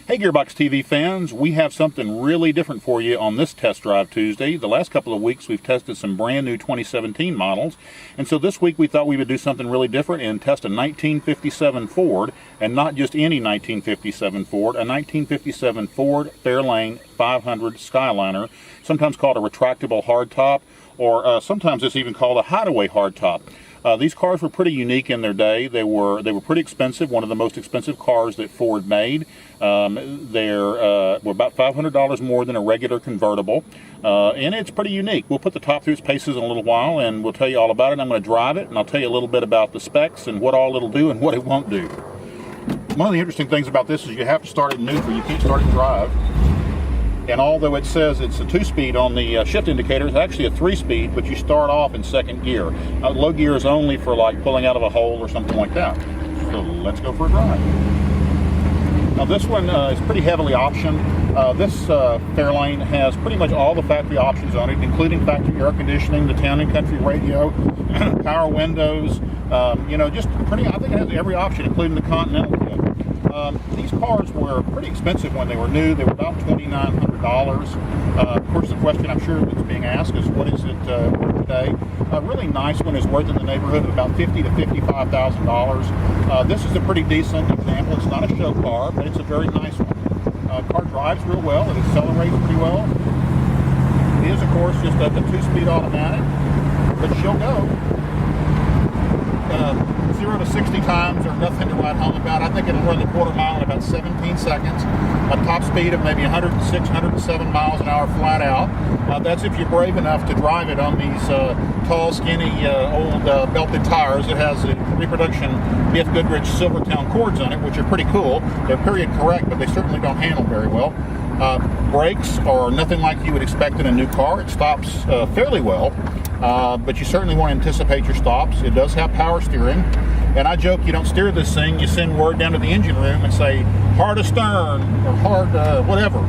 Hey GearBoxTV fans, we have something really different for you on this Test Drive Tuesday. The last couple of weeks we've tested some brand new 2017 models, and so this week we thought we would do something really different and test a 1957 Ford, and not just any 1957 Ford, a 1957 Ford Fairlane 500 Skyliner, sometimes called a retractable hardtop, or sometimes it's even called a hideaway hardtop. These cars were pretty unique in their day. They were pretty expensive, one of the most expensive cars that Ford made. They were about $500 more than a regular convertible, and it's pretty unique. We'll put the top through its paces in a little while, and we'll tell you all about it. I'm going to drive it, and I'll tell you a little bit about the specs and what all it'll do and what it won't do. One of the interesting things about this is you have to start it in neutral. You can't start it in drive. And although it says it's a 2-speed on the shift indicator, it's actually a 3-speed, but you start off in second gear. Low gear is only for like pulling out of a hole or something like that. So let's go for a drive. Now this one is pretty heavily optioned. This Fairlane has pretty much all the factory options on it, including factory air conditioning, the town and country radio, power windows, you know, just pretty, I think it has every option, including the Continental kit. These cars were pretty expensive when they were new. They were about $2,900. Of course, the question I'm sure that's being asked is, what is it worth today? A really nice one is worth in the neighborhood of about $50,000 to $55,000. This is a pretty decent example. It's not a show car, but it's a very nice one. Car drives real well. It accelerates pretty well. It is, of course, just a 2-speed automatic, but she'll go 0 to 60 times or nothing to write home about. I think it'll run the quarter mile in about 17 seconds. A top speed of maybe 106, 107 miles an hour flat out. That's if you're brave enough to drive it on these tall, skinny, old belted tires. It has the reproduction B.F. Goodrich Silvertown cords on it, which are pretty cool. They're period correct, but they certainly don't handle very well. Brakes are nothing like you would expect in a new car. It stops fairly well, but you certainly want to anticipate your stops. It does have power steering, and I joke you don't steer this thing, you send word down to the engine room and say hard astern or hard whatever,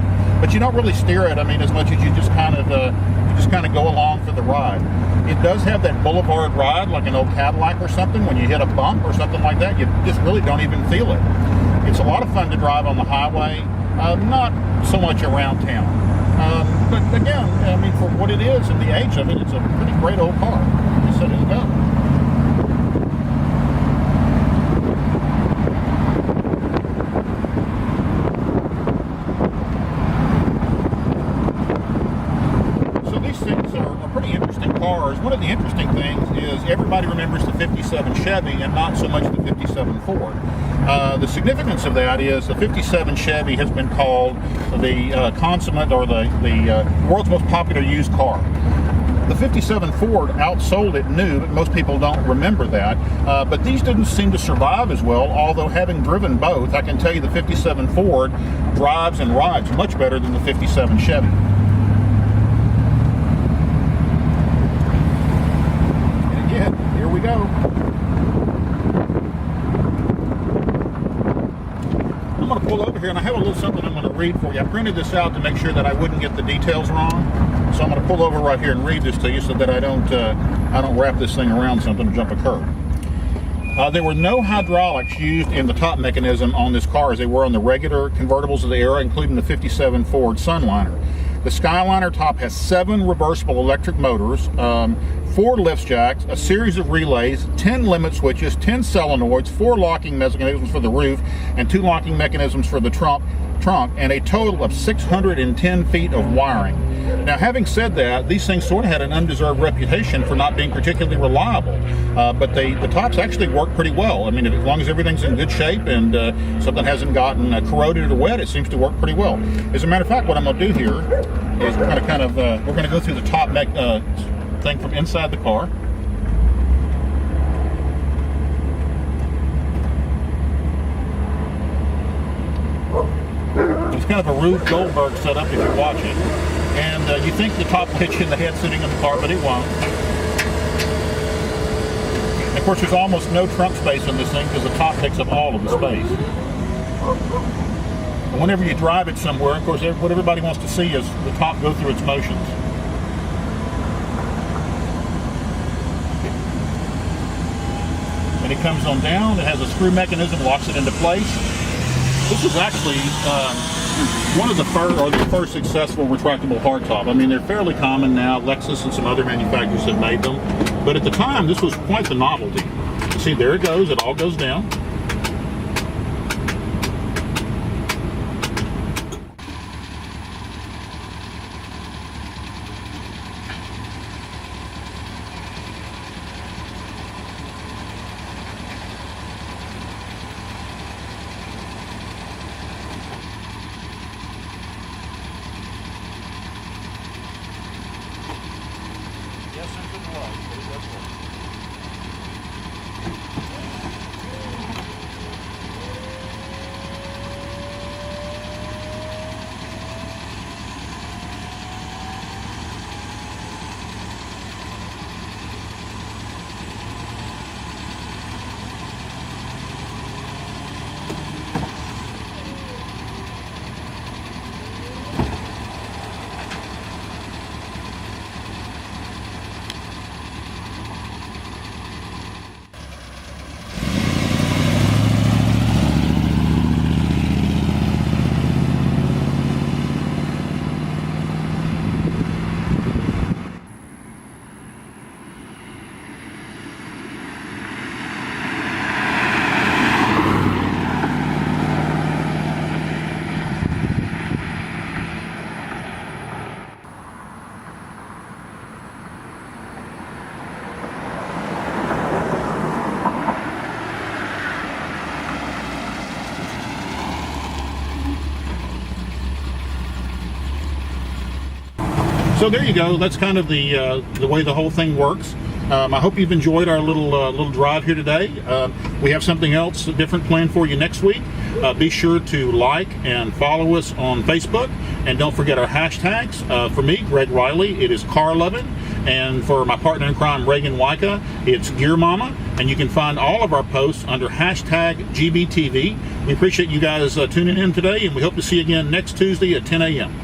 but you don't really steer it. I mean, as much as you just kind of go along for the ride. It does have that boulevard ride like an old Cadillac or something. When you hit a bump or something like that, you just really don't even feel it. It's a lot of fun to drive on the highway, not so much around town. But again, I mean, for what it is and the age of it, it's a pretty great old car. Just set it to go. So these things are pretty interesting cars. One of the interesting things is everybody remembers the 57 Chevy and not so much the 57 Ford. The significance of that is the 57 Chevy has been called the consummate or the world's most popular used car. The 57 Ford outsold it new, but most people don't remember that. But these didn't seem to survive as well, although having driven both, I can tell you the 57 Ford drives and rides much better than the 57 Chevy. And again, here we go. I'm going to pull over here, and I have a little something I'm going to read for you. I printed this out to make sure that I wouldn't get the details wrong. So I'm going to pull over right here and read this to you so that I don't wrap this thing around something or jump a curb. There were no hydraulics used in the top mechanism on this car as they were on the regular convertibles of the era, including the 57 Ford Sunliner. The Skyliner top has 7 reversible electric motors, 4 lift jacks, a series of relays, 10 limit switches, 10 solenoids, 4 locking mechanisms for the roof, and 2 locking mechanisms for the trunk, and a total of 610 feet of wiring. Now, having said that, these things sort of had an undeserved reputation for not being particularly reliable, but the tops actually work pretty well. I mean, as long as everything's in good shape and something hasn't gotten corroded or wet, it seems to work pretty well. As a matter of fact, what I'm going to do here is we're going to go through the top thing from inside the car. It's kind of a Rube Goldberg setup if you watch it. And you think the top will hit you in the head sitting in the car, but it won't. And of course, there's almost no trunk space on this thing because the top takes up all of the space. And whenever you drive it somewhere, of course, what everybody wants to see is the top go through its motions. And it comes on down. It has a screw mechanism, locks it into place. This is actually one of the first successful retractable hardtop. I mean, they're fairly common now. Lexus and some other manufacturers have made them, but at the time, this was quite the novelty. See, there it goes. It all goes down. So there you go. That's kind of the way the whole thing works. I hope you've enjoyed our little drive here today. We have something else different planned for you next week. Be sure to like and follow us on Facebook, and don't forget our hashtags. For me, Greg Riley, it is Car Lovin', and for my partner in crime, Reagan Wyka, it's Gear Mama. And you can find all of our posts under hashtag GBTV. We appreciate you guys tuning in today, and we hope to see you again next Tuesday at 10 a.m.